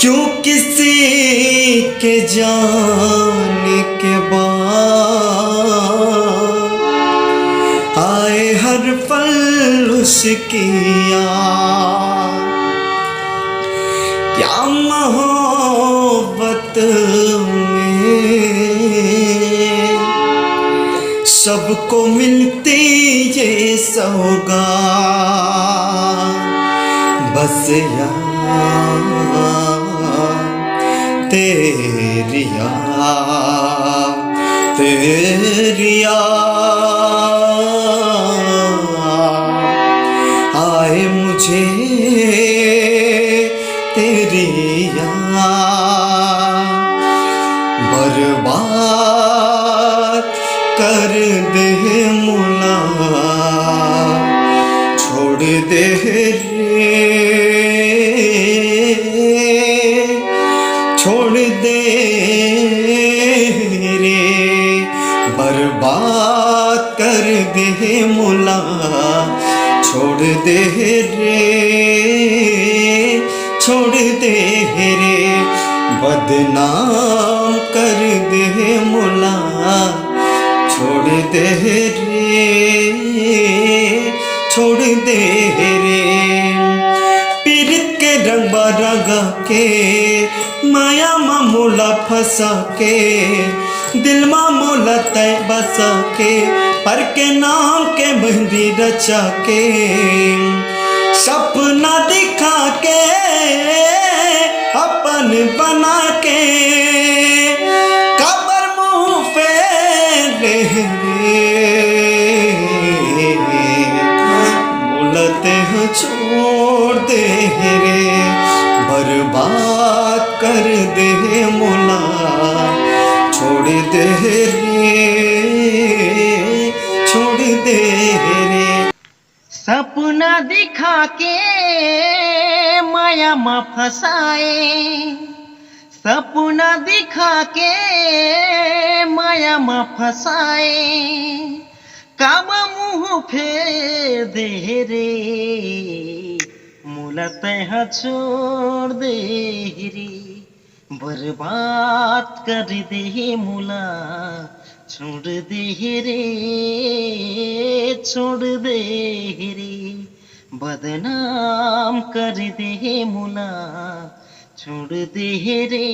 क्यों किसी के जाने के बाद आए हर पल उसकी याद। क्या मोहब्बत में सबको मिलती ये सौगात, बस यार तेरी याद, तेरी याद आए मुझे तेरी याद। बर्बाद कर दे मुला, छोड़ दे रे, छोड़ दे रे, बर्बाद कर दे मुला, छोड़ दे रे, छोड़ दे रे, बदनाम कर दे मुला, छोड़ दे रे, छोड़ दे रे। पीरत के रंग बरगा के माया मामूला फंसा के, दिल मामूला तय बसा के, पर के नाम के मेहंदी रचा के, सपना दिखा के अपन बना के, कबर मुंह पे ले बोलते हैं छोड़ दे रे, बर्बाद कर दे मुला, छोड़ दे रे, छोड़ दे रे। सपना दिखा के माया में फसाए, सपना दिखा के माया में फसाए, कब मुंह फेर दे रे, मुला तह छोड़ दे रे, बर्बाद कर दे मुला, छोड़ दे रे, छोड़ दे रे, बदनाम कर दे मुला, छोड़ दे रे,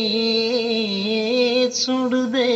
छोड़ दे